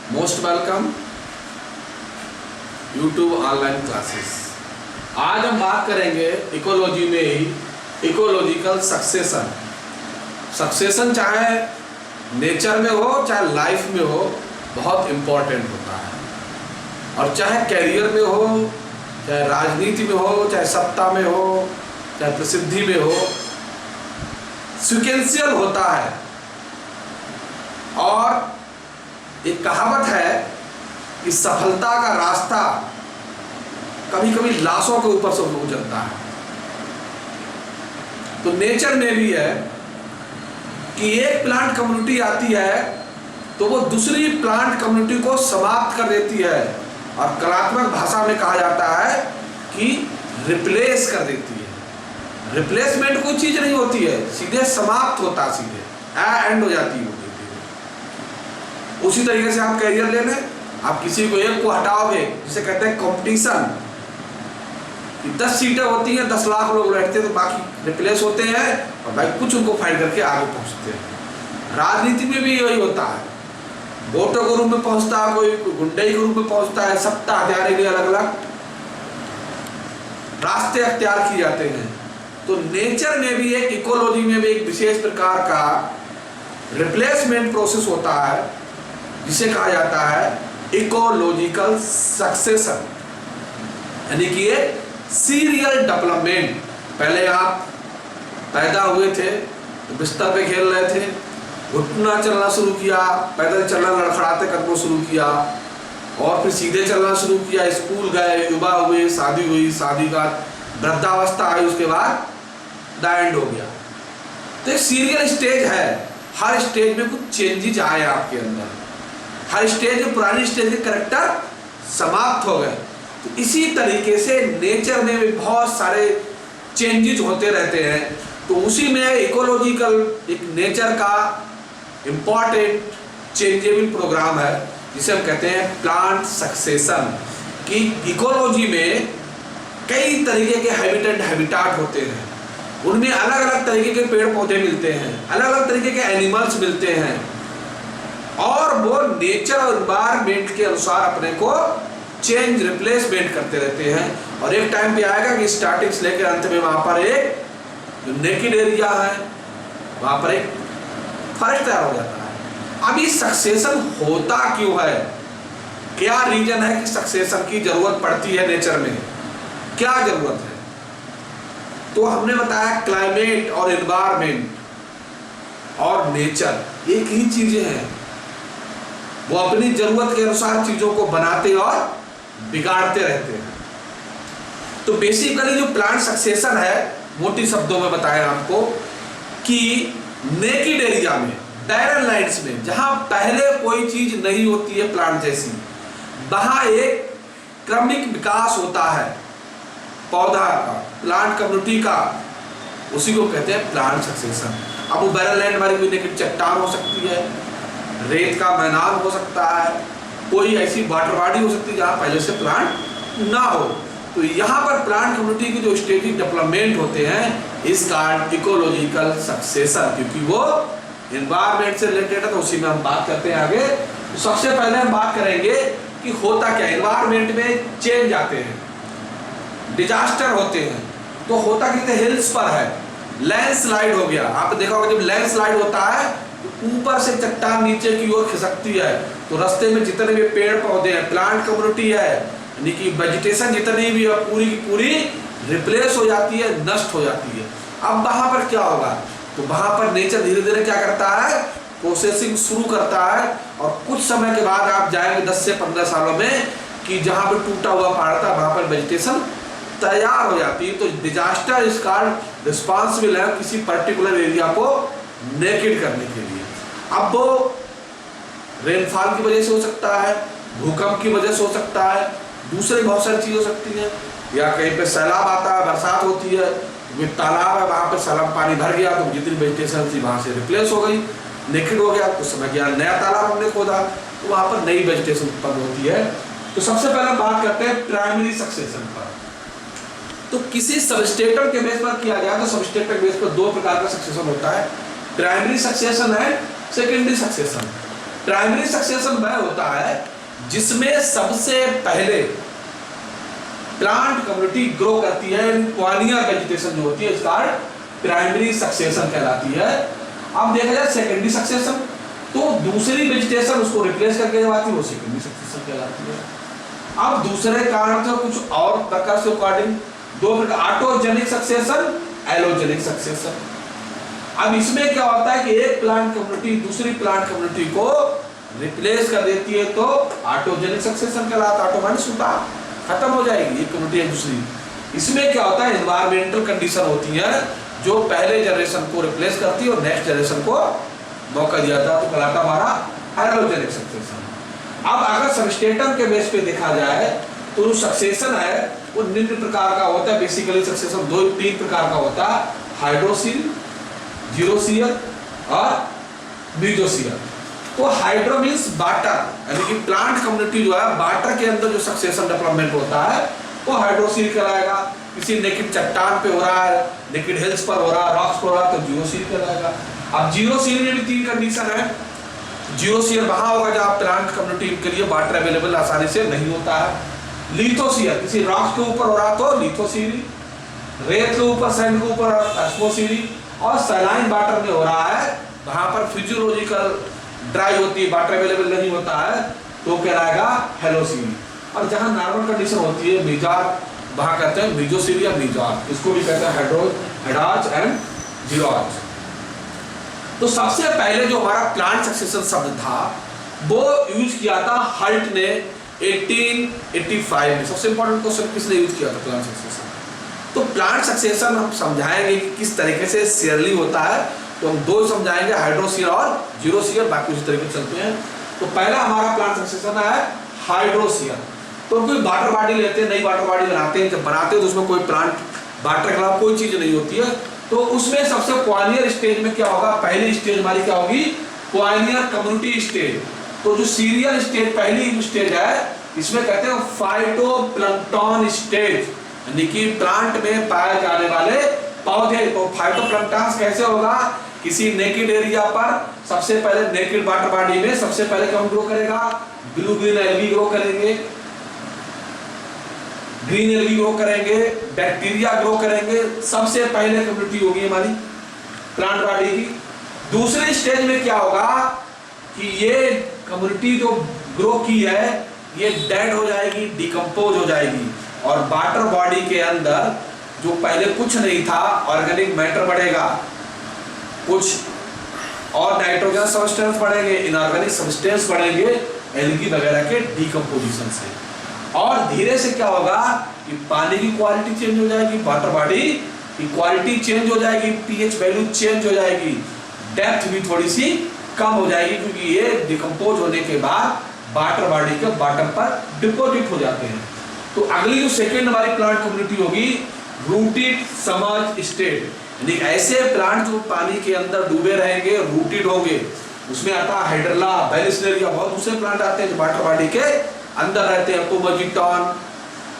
Most welcome YouTube online classes. आज हम बात करेंगे इकोलॉजी में ही इकोलॉजिकल सक्सेशन। सक्सेशन चाहे नेचर में हो चाहे लाइफ में हो बहुत इम्पोर्टेंट होता है, और चाहे कैरियर में हो चाहे राजनीति में हो चाहे सत्ता में हो चाहे प्रसिद्धि में हो, सिक्वेंशियल होता है। और एक कहावत है कि सफलता का रास्ता कभी कभी लाशों के ऊपर से गुजरता है। तो नेचर में भी है कि एक प्लांट कम्युनिटी आती है तो वो दूसरी प्लांट कम्युनिटी को समाप्त कर देती है, और कलात्मक भाषा में कहा जाता है कि रिप्लेस कर देती है। रिप्लेसमेंट कोई चीज नहीं होती है, सीधे समाप्त होता है, सीधे एंड हो जाती है। उसी तरीके से आप कैरियर ले लें, आप किसी को एक को हटाओगे, जिसे कहते हैं कंपटीशन। 10 सीटें होती हैं, 10 लाख लोग बैठते हैं, तो बाकी रिप्लेस होते हैं और भाई कुछ उनको फाइट करके आगे पहुंचते हैं। राजनीति में भी यही होता है, वोटों के रूप में पहुंचता है, कोई गुंडे के रूप में पहुंचता है, सत्ता हथियार के अलग अलग रास्ते अख्तियार किए जाते हैं। तो नेचर में भी एक इकोलॉजी में भी एक विशेष प्रकार का रिप्लेसमेंट प्रोसेस होता है, जिसे कहा जाता है इकोलॉजिकल सक्सेशन, यानी कि ये सीरियल डेवलपमेंट। पहले आप पैदा हुए थे तो बिस्तर पे खेल रहे थे, घुटना चलना शुरू किया, पैदल चलना लड़खड़ाते कदमों शुरू किया, और फिर सीधे चलना शुरू किया, स्कूल गए, युवा हुए, शादी हुई, शादी का वृद्धावस्था आई, उसके बाद द एंड हो गया। तो एक सीरियल स्टेज है, हर स्टेज में कुछ चेंजेस आए आपके अंदर, हर स्टेज में पुरानी स्टेज के कैरेक्टर समाप्त हो गए। तो इसी तरीके से नेचर में भी बहुत सारे चेंजेस होते रहते हैं। तो उसी में इकोलॉजिकल एक नेचर का इम्पॉर्टेंट चेंजेबल प्रोग्राम है, जिसे हम कहते हैं प्लांट सक्सेशन। कि इकोलॉजी में कई तरीके के हैबिटाट होते हैं, उनमें अलग अलग तरीके के पेड़ पौधे मिलते हैं, अलग अलग तरीके के एनिमल्स मिलते हैं, और वो नेचर और एनवायरनमेंट के अनुसार अपने को चेंज रिप्लेसमेंट करते रहते हैं। और एक टाइम पे आएगा कि स्टार्टिंग से लेकर अंत में वहां पर एक जो नेकेड एरिया है, वहां पर एक फर्स्ट तैयार हो जाता है। अब ये सक्सेशन होता क्यों है, क्या रीजन है कि सक्सेशन की जरूरत पड़ती है नेचर में, क्या जरूरत है? तो हमने बताया क्लाइमेट और एनवायरनमेंट और नेचर एक ही चीजें हैं, वो अपनी जरूरत के अनुसार चीजों को बनाते और बिगाड़ते रहते हैं। तो बेसिकली जो प्लांट सक्सेशन है, मोटी शब्दों में बताया आपको कि नेकेड एरिया में, बैरन लैंड्स में, जहां पहले कोई चीज नहीं होती है प्लांट जैसी, वहां एक क्रमिक विकास होता है पौधा का, प्लांट कम्युनिटी का, उसी को कहते हैं प्लांट सक्सेशन। अब वो बैरन लैंड वाली कोई नेकेड चट्टान हो सकती है, रेत का मैदान हो सकता है, कोई ऐसी वाटर बॉडी हो सकती है जहाँ पहले से प्लांट ना हो। तो यहाँ पर प्लांट कम्युनिटी के जो स्टेटिक डेवलपमेंट होते हैं, इसका इकोलॉजिकल सक्सेशन, क्योंकि वो एनवायरनमेंट से रिलेटेड है, तो उसी में हम बात करते हैं आगे। तो सबसे पहले हम बात करेंगे कि होता क्या, एनवायरनमेंट में चेंज आते हैं, डिजास्टर होते हैं। तो होता कितने हिल्स पर है, लैंडस्लाइड हो गया, आपने देखा होगा जब लैंडस्लाइड होता है ऊपर से चट्टान नीचे की ओर खिसकती है, तो रास्ते में जितने भी पेड़ पौधे हैं, प्लांट कम्युनिटी है, यानी कि वेजिटेशन जितनी भी है पूरी की पूरी रिप्लेस हो जाती है, नष्ट हो जाती है। अब वहां पर क्या होगा, तो वहां पर नेचर धीरे धीरे क्या करता है, प्रोसेसिंग शुरू करता है, और कुछ समय के बाद आप जाएंगे 10 से 15 सालों में कि जहां पर टूटा हुआ पहाड़ था वहां पर वेजिटेशन तैयार हो जाती है। तो डिजास्टर इज कॉल्ड रिस्पॉन्सिबल है किसी पर्टिकुलर एरिया को नेकेड करने के लिए। अब वो रेनफॉल की वजह से हो सकता है, भूकंप की वजह से हो सकता है, दूसरे बहुत सारी चीज़ हो सकती हैं, या कहीं पे सैलाब आता है, बरसात होती है, तालाब है, वहाँ पे सैलाब पानी भर गया, तो जितनी वेजिटेशन थी वहाँ से रिप्लेस हो गई, नेकेड हो गया। कुछ समय गया नया तालाब हमने खोदा, तो वहाँ पर नई वेजिटेशन उत्पन्न होती है। तो सबसे पहले बात करते हैं प्राइमरी सक्सेशन पर। तो किसी सबस्ट्रेटम के बेस पर किया जाए तो सबस्ट्रेटम बेस पर 2 प्रकार का सक्सेशन होता है, प्राइमरी सक्सेशन है सेकेंडरी सक्सेशन। प्राइमरी सक्सेशन वह होता है जिसमें सबसे पहले प्लांट कम्युनिटी ग्रो करती है, क्वालियर वेजिटेशन जो होती है इसका प्राइमरी सक्सेशन कहलाती है। अब देखा जाए सेकेंडरी सक्सेशन, तो दूसरी वेजिटेशन उसको रिप्लेस करके जब आती है वो सेकेंडरी सक्सेशन कहलाती है। अब दूसरे कारण से कुछ और प्रकार से अकॉर्डिंग दो प्रकार, ऑटोजेनिक सक्सेशन, एलोजेनिक सक्सेशन। अब इसमें क्या होता है कि एक प्लांट कम्युनिटी दूसरी प्लांट कम्युनिटी को रिप्लेस कर देती है तो ऑटोजेनिक सक्सेशन कहलाता है। ऑटो माने सूखा, खत्म हो जाएगी एक कम्युनिटी है दूसरी। इसमें क्या होता है, एनवायरमेंटल कंडीशन होती है जो पहले जनरेशन को रिप्लेस करती है और नेक्स्ट जनरेशन को मौका दिया था, तो कहलाता हमारा एलोजेनिक सक्सेशन। अब अगर सबस्टेटम के बेस पे देखा जाए तो जो सक्सेशन है वो निम्न प्रकार का होता है। बेसिकली सक्सेशन दो तीन प्रकार का होता है, हाइड्रोसील, जीरोसील और मीजोसील। तो हाइड्रो मीन्स वाटर, यानी कि प्लांट कम्युनिटी जो है वाटर के अंदर जो सक्सेशन डेवलपमेंट होता है वो हाइड्रोसील कहलाएगा। किसी नेकिड चट्टान पे हो रहा है, नेकिड हिल्स पर हो रहा है, रॉक्स पर हो रहा है तो जीरोसील कहलाएगा। अब जीरोसील में भी तीन कंडीशन है। जीरोसील वहां होगा जहां प्लांट कम्युनिटी के लिए वाटर अवेलेबल आसानी से नहीं होता है। लिथोसील किसी रॉक्स के ऊपर हो रहा तो लिथोसील, रेत के ऊपर सैंड के ऊपर एस्मोसील, और सलाइन वाटर में हो रहा है वहां पर फिजियोलॉजिकल ड्राई होती है, वाटर अवेलेबल नहीं होता है तो कहलाएगा हेलोसील। और जहां नॉर्मल कंडीशन होती है मिजार, वहां कहते हैं मीजोसील या मिजार, इसको भी कहते हैं हेडाज एंड जीरोज। तो सबसे पहले जो हमारा प्लांट सक्सेशन शब्द था वो यूज किया था हल्ट ने 1885 में। सबसे इंपॉर्टेंट क्वेश्चन किसने यूज किया था प्लांट सक्सेशन? तो प्लांट सक्सेशन हम समझाएंगे कि किस तरीके से शेयरली होता है, तो हम दो समझाएंगे, हाइड्रोसील और जीरोसील, बाकी उसी तरीके से चलते हैं। तो पहला हमारा प्लांट सक्सेशन है हाइड्रोसील। तो कोई वाटर बॉडी लेते हैं, नई वाटर बॉडी बनाते हैं, जब बनाते हैं तो उसमें कोई प्लांट वाटर के अलावा कोई चीज नहीं होती है, तो उसमें सबसे क्वालियर स्टेज में क्या होगा, पहली स्टेज हमारी क्या होगी, क्वालियर कम्युनिटी स्टेज। तो जो सीरियल स्टेज पहली स्टेज है इसमें कहते हैं फाइटोप्लैंक्टन स्टेज, यानी कि प्लांट में पाए जाने वाले पौधे। तो फाइटोप्लैंक्टन कैसे होगा, किसी नेकेड एरिया पर सबसे पहले नेकेड वाटर बॉडी में सबसे पहले कौन ग्रो करेगा, ब्लू ग्रीन एल्गी ग्रो करेंगे, ग्रीन एल्गी ग्रो करेंगे, बैक्टीरिया ग्रो करेंगे, सबसे पहले कम्युनिटी होगी हमारी प्लांट बॉडी की। दूसरे स्टेज में क्या होगा कि ये कम्युनिटी जो ग्रो की है ये डेड हो जाएगी, डिकम्पोज हो जाएगी, और वाटर बॉडी के अंदर जो पहले कुछ नहीं था ऑर्गेनिक मैटर बढ़ेगा, कुछ और नाइट्रोजन सब्सटेंस बढ़ेंगे, इनऑर्गेनिक सब्सटेंस बढ़ेंगे एल्गी वगैरह के डिकम्पोजिशन से। और धीरे से क्या होगा कि पानी की क्वालिटी चेंज हो जाएगी, वाटर बॉडी की क्वालिटी चेंज हो जाएगी, पीएच वैल्यू चेंज हो जाएगी, डेप्थ भी थोड़ी सी कम हो जाएगी, क्योंकि ये डिकम्पोज होने के बाद वाटर बॉडी के बॉटम पर डिपोजिट हो जाते हैं। तो अगली जो सेकेंड हमारी प्लांट कम्युनिटी होगी रूटेड सबमर्ज स्टेट, यानी ऐसे प्लांट जो पानी के अंदर डूबे रहेंगे, रूटेड होंगे। उसमें आता है हाइड्रला, बैलिस्नेरिया, बहुत दूसरे प्लांट आते हैं जो वाटर बॉडी के अंदर रहते हैं, पोमोजिटॉन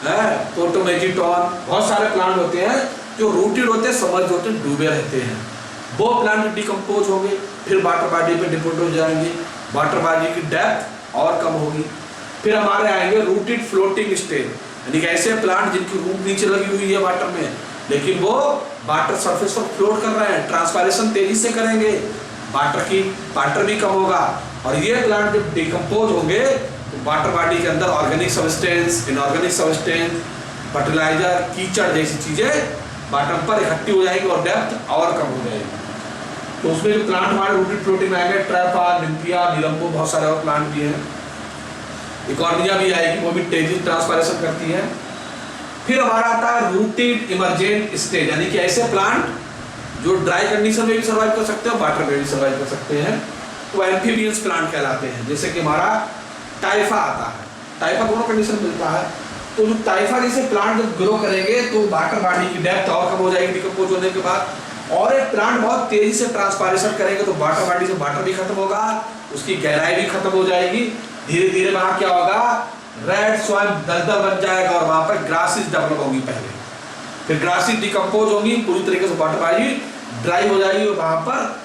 है, पोटोमेजिटॉन, बहुत सारे प्लांट होते हैं जो रूटेड होते हैं, सबमर्ज होते हैं, डूबे रहते हैं। वो प्लांट डिकम्पोज होंगे, फिर वाटर बॉडी पे डिपोजिट हो जाएंगे, वाटर बॉडी की डेप्थ और कम होगी। फिर हमारे आएंगे रूटेड फ्लोटिंग स्टेज, यानी कि ऐसे प्लांट जिनकी रूट नीचे लगी हुई है वाटर में, लेकिन वो वाटर सरफेस पर फ्लोट कर रहे हैं, ट्रांसपायरेशन तेजी से करेंगे, वाटर भी कम होगा। और ये प्लांट जब डिकम्पोज होंगे तो वाटर बॉडी के अंदर organic substance, inorganic substance, fertiliser, कीचड़ जैसी चीजें बॉटम पर इकट्ठी हो जाएगी और डेप्थ और कम हो जाएगी। तो उसमें जो प्लांट हमारे रूटेड फ्लोटिंग आएंगे, ट्रैपा, निम्फिया, निलंबो, बहुत सारे और प्लांट भी हैं, इकॉर्निया भी आएगी, वो भी तेजी ट्रांसपायरेशन करती है। फिर हमारा आता है रूटेड इमर्जेंट स्टेज, यानी कि ऐसे प्लांट जो ड्राई कंडीशन में भी सर्वाइव कर सकते हैं, वाटर में भी सर्वाइव कर सकते हैं, तो एम्फीबियंस प्लांट कहलाते हैं। जैसे कि हमारा टाइफा आता है, टाइफा दोनों कंडीशन मिलता है। तो जो टाइफा जैसे प्लांट जब ग्रो करेंगे तो वाटर बॉडी की डेप्थ और कम हो जाएगी डिकम्पोज होने के बाद, और एक प्लांट बहुत तेजी से ट्रांसपायरेशन करेंगे तो वाटर बॉडी से वाटर भी खत्म होगा, उसकी गहराई भी खत्म हो जाएगी। धीरे धीरे वहां क्या होगा, रेड सॉइल दलदल बन जाएगा और वहां पर ग्रासेस डेवलप होगी पहले, फिर ग्रासेस डिकम्पोज होगी, पूरी तरीके से वाटर बॉडी ड्राई हो जाएगी और वहां पर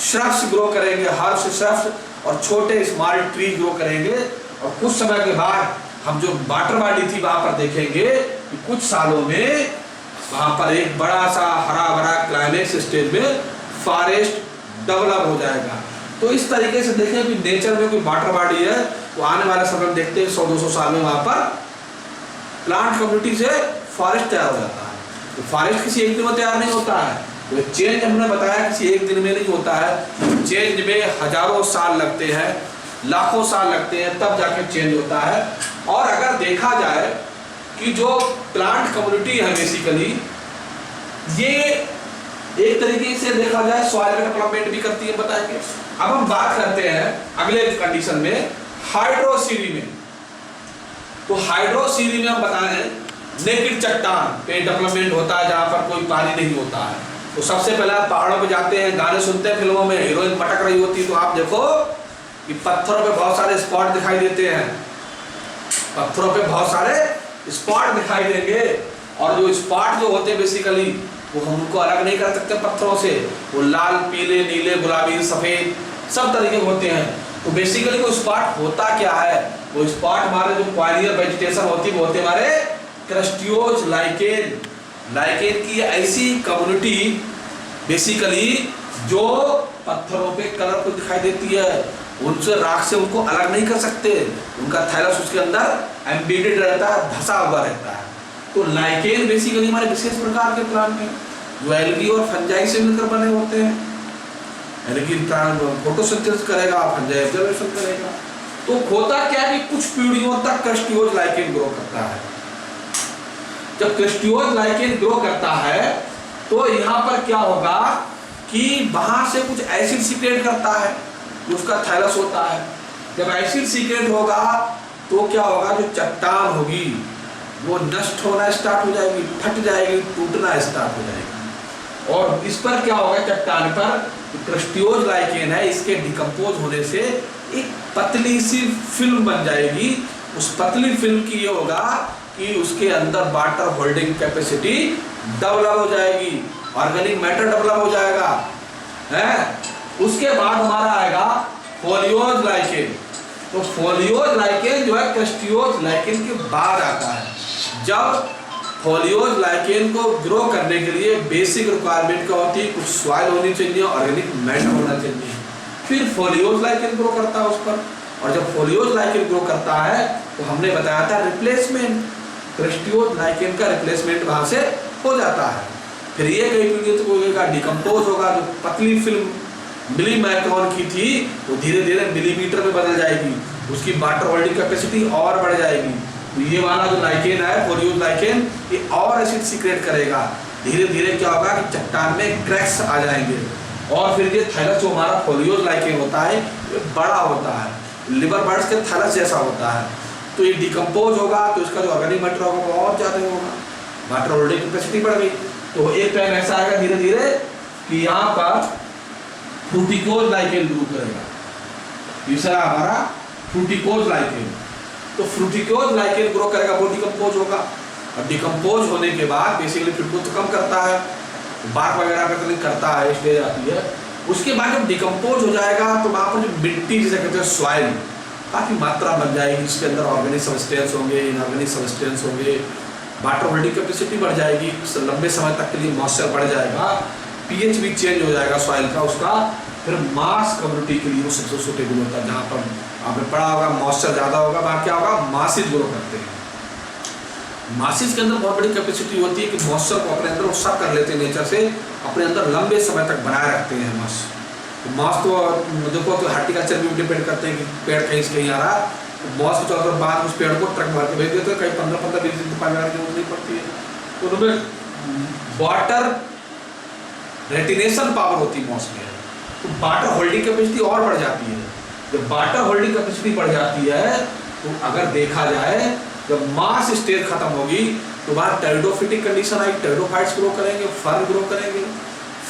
श्रब्स ग्रो करेंगे, हर्ब्स, श्रब्स, और छोटे स्मॉल ट्री ग्रो करेंगे, और कुछ समय के बाद हम जो वाटर बॉडी थी वहां पर देखेंगे कि कुछ सालों में वहां पर एक बड़ा सा हरा भरा क्लाइमेक्स स्टेज में फॉरेस्ट डेवलप हो जाएगा। तो इस तरीके से देखें कि नेचर में कोई वाटर बॉडी है तो आने वाले समय में देखते हैं 100-200 साल में वहां पर प्लांट कम्युनिटी से फॉरेस्ट तैयार हो जाता है। तो फॉरेस्ट किसी एक दिन में तैयार नहीं होता है, तो चेंज हमने बताया किसी एक दिन में नहीं होता है, चेंज में हजारों साल लगते हैं, लाखों साल लगते हैं, तब जाके चेंज होता है। और अगर देखा जाए कि जो प्लांट कम्युनिटी है बेसिकली ये एक तरीके से देखा जाए सॉइल का डेवलपमेंट भी करती है, बताएंगे। अब हम बात करते हैं अगले कंडीशन में हाइड्रोसीरी में। तो हाइड्रोसीरी में हम बताएं नेकेड चट्टान पे डेवलपमेंट होता है जहां पर कोई पानी नहीं होता है। तो सबसे पहले आप पहाड़ों पे जाते हैं, गाने सुनते हैं, फिल्मों में हीरोइन पटक रही होती है तो आप देखो कि पत्थरों पे बहुत सारे स्पॉट दिखाई देते हैं, पत्थरों पे बहुत सारे स्पॉट दिखाई देंगे। और जो स्पॉट जो होते हैं बेसिकली वो हम उनको अलग नहीं कर सकते पत्थरों से, वो लाल, पीले, नीले, गुलाबी, सफेद सब तरीके के होते हैं। तो बेसिकली वो स्पॉट होता क्या है, वो स्पॉट हमारे जो क्वालियर वेजिटेशन होती है वो होते हमारे क्रस्टियोज लाइकेन। लाइकेन की ऐसी कम्युनिटी बेसिकली जो पत्थरों पे कलरफुल दिखाई देती है, उनसे राख से उनको अलग नहीं कर सकते, उनका थैलस उसके अंदर एम्बेडेड रहता है, धंसा हुआ रहता है। तो लाइकेन बेसिकली हमारे विशेष प्रकार के प्लांट हैं जो एल्गी और फंजाई से मिलकर बने होते हैं। एल्गी प्लांट फोटोसिंथेसिस करेगा, फंजाई ऑब्जर्वेशन करेगा। तो होता क्या है कि कुछ पीढ़ियों तक क्रस्टियोज लाइकेन ग्रो करता है। जब क्रस्टियोज लाइकेन ग्रो करता है तो यहाँ पर क्या होगा कि वहां से कुछ एसिड सीक्रेट करता है, उसका थैलस होता है। जब एसिड सीक्रेट होगा तो क्या होगा, जो चट्टान होगी वो नष्ट होना स्टार्ट हो जाएगी, फट जाएगी, टूटना स्टार्ट हो जाएगी। और इस पर क्या होगा, चट्टान पर क्रस्टियोज लाइकेन है, इसके डिकम्पोज होने से एक पतली सी फिल्म बन जाएगी। उस पतली फिल्म की ये होगा कि उसके अंदर वाटर होल्डिंग कैपेसिटी डेवलप हो जाएगी, ऑर्गेनिक मैटर डेवलप हो जाएगा है। उसके बाद हमारा आएगा फोलियोज लाइकेन। तो फोलियोज लाइकेन जो है क्रस्टियोज लाइकेन के बाद आता है। जब फोलियोज लाइकेन को ग्रो करने के लिए बेसिक रिक्वायरमेंट क्या होती है, कुछ सॉइल होनी चाहिए, ऑर्गेनिक मैटर होना चाहिए, फिर फोलियोज लाइकेन ग्रो करता है उस पर। और जब फोलियोज लाइकेन ग्रो करता है तो हमने बताया था रिप्लेसमेंट, क्रस्टियोज लाइकेन का रिप्लेसमेंट वहां से हो जाता है। फिर ये कई पीढ़ी तो डिकम्पोज होगा, जो पतली फिल्म मिलीमाइक्रोन की थी वो धीरे धीरे मिलीमीटर में बदल जाएगी, उसकी वाटर होल्डिंग कैपेसिटी और बढ़ जाएगी। तो ये वाला जो लाइकेन है फोलियोज लाइकेन, ये और एसिड सीक्रेट करेगा। धीरे धीरे क्या होगा कि चट्टान में क्रैक्स आ जाएंगे, और फिर ये थैलस जो हमारा फोलियोज लाइकेन होता है ये बड़ा होता है, लिवर बर्ड्स के थैलस जैसा होता है। तो ये डिकम्पोज होगा तो इसका जो ऑर्गेनिक मैटर होगा वो और ज़्यादा होगा, वाटर होल्डिंग कैपेसिटी बढ़ गई। तो एक टाइम ऐसा आएगा धीरे धीरे कि यहाँ पर फ्रूटिकोज लाइकेन ग्रो करेगा, तीसरा हमारा फ्रूटिकोज लाइकेन। तो फ्रूटिकोज लाइकेन ग्रो करेगा, वो डिकम्पोज होगा, और डिकम्पोज होने के बाद बेसिकली फिर को तो कम करता है, बाग वगैरह का तो नहीं करता है, स्टेज आती है। उसके बाद जब डिकम्पोज हो जाएगा तो वहाँ पर जो मिट्टी जिसे कहते हैं सॉइल काफ़ी मात्रा बन जाएगी, जिसके अंदर ऑर्गेनिक सब्सटेंस होंगे, इनऑर्गेनिक सब्सटेंस होंगे, वाटर होल्डिंग कैपेसिटी बढ़ जाएगी, लंबे समय तक के लिए मॉइस्चर बढ़ जाएगा, पीएच भी चेंज हो जाएगा सॉइल का उसका। फिर मास कम्युनिटी के लिए वो सबसे सूटेबल होता है, जहाँ पर आपने पढ़ा होगा मॉइस्चर ज़्यादा होगा, वहाँ क्या होगा, मासिस ग्रो करते हैं। मासिस के अंदर बहुत बड़ी कैपेसिटी होती है कि मॉइस्चर को अपने अंदर वो सब कर लेते हैं, नेचर से अपने अंदर लंबे समय तक बनाए रखते हैं मास। तो मास तो देखो तो हार्टिकल्चर भी डिपेंड करते हैं कि पेड़ कहीं से कहीं आ रहा, तो मॉस को चलकर बाद उस पेड़ को ट्रक भर के भेज देते हैं, कहीं 15-20 दिन पानी लगाने की जरूरत नहीं पड़ती है। तो उनमें वाटर रेटिनेशन पावर होती है मॉस में, तो वाटर होल्डिंग कैपेसिटी और बढ़ जाती है। जब वाटर होल्डिंग कैपेसिटी बढ़ जाती है तो अगर देखा जाए जब मास स्टेज खत्म होगी तो वहाँ टेरिडोफिटिक कंडीशन आई, टेरिडोफाइट्स ग्रो करेंगे, फर्न ग्रो करेंगे,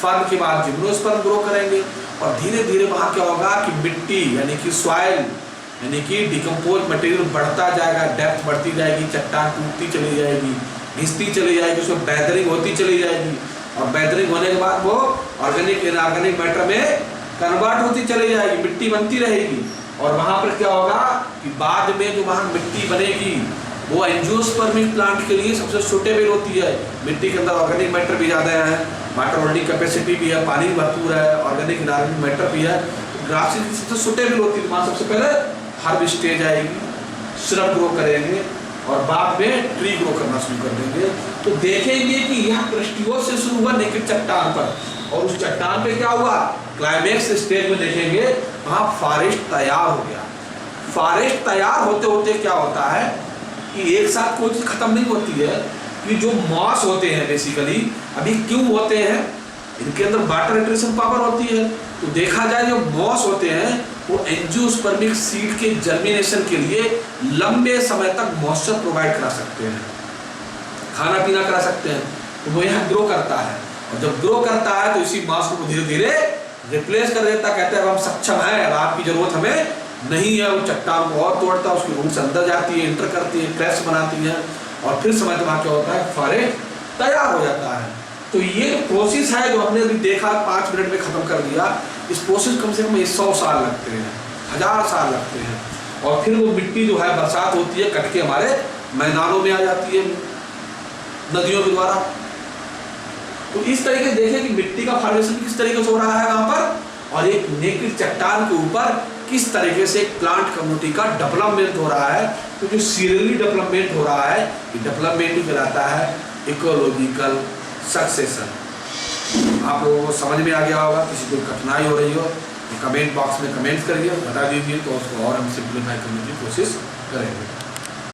फर्न के बाद जिम्नोस्पर्म ग्रो करेंगे, और धीरे धीरे वहाँ क्या होगा कि मिट्टी यानी कि सॉइल यानी कि डिकम्पोज मटेरियल बढ़ता जाएगा, डेप्थ बढ़ती जाएगी, चट्टान टूटती चली जाएगी, घिसती चली जाएगी, उसमें बेहतरीन होती चली जाएगी, और बेहतरीन होने के बाद वो ऑर्गेनिक इनऑर्गेनिक मैटर में कन्वर्ट होती चली जाएगी, मिट्टी बनती रहेगी, और वहां पर क्या होगा कि बाद में जो वहां मिट्टी बनेगी वो एंजियोस्पर्मिक प्लांट के लिए सबसे सुटेबल होती है। मिट्टी के अंदर ऑर्गेनिक मैटर भी ज़्यादा है, वाटर होल्डिंग कैपेसिटी भी है, पानी भरपूर है, ऑर्गेनिक इनऑर्गेनिक मैटर भी है, ग्रास सबसे सुटेबल होती है। वहाँ सबसे पहले हर्ब स्टेज आएगी, श्रब ग्रो करेंगे और बाद में ट्री ग्रो करना शुरू कर देंगे। तो देखेंगे कि यह क्रिस्टियोस से शुरू हुआ नेकेड चट्टान पर, और उस चट्टान पे क्या हुआ, क्लाइमेक्स स्टेज में देखेंगे वहाँ फॉरेस्ट तैयार हो गया। फॉरेस्ट तैयार होते होते क्या होता है कि एक साथ कोई चीज खत्म नहीं होती है, कि जो मॉस होते हैं बेसिकली, अभी क्यों होते हैं, इनके अंदर वाटर रिटेंशन पावर होती है। तो देखा जाए जो मॉस होते हैं वो एंजियोस्पर्मिक सीड के जर्मिनेशन के लिए लंबे समय तक मॉइस्चर प्रोवाइड करा सकते हैं, खाना पीना करा सकते हैं। तो वो यहाँ ग्रो करता है, और जब ग्रो करता है तो इसी मॉस को धीरे धीरे रिप्लेस कर देता, कहते हैं अब हम सक्षम है, अब आपकी जरूरत हमें नहीं है। वो चट्टान को और तोड़ता है, उसकी रूट्स अंदर जाती है, इंटर करती है, क्रैश बनाती है, और फिर समय वहाँ क्या होता है, फॉरेस्ट तैयार हो जाता है। तो ये प्रोसेस है जो हमने अभी देखा 5 मिनट में खत्म कर दिया। इस प्रोसेस कम से कम 100 साल लगते हैं, 1000 साल लगते हैं, और फिर वो मिट्टी जो है बरसात होती है कट के हमारे मैदानों में आ जाती है नदियों के द्वारा। तो इस तरीके से देखें कि मिट्टी का फॉर्मेशन किस तरीके से हो रहा है वहां पर, और एक नेकेड चट्टान के ऊपर किस तरीके से एक प्लांट कम्युनिटी का डेवलपमेंट हो रहा है। तो जो सीरियली डेवलपमेंट हो रहा है, ये डेवलपमेंट ही कहलाता है इकोलॉजिकल सक्सेशन। आप लोगों को समझ में आ गया होगा। किसी को कठिनाई हो रही हो तो कमेंट बॉक्स में कमेंट करिए, बता दीजिए, तो उसको और हम सिंप्लीफाई करने की कोशिश करेंगे।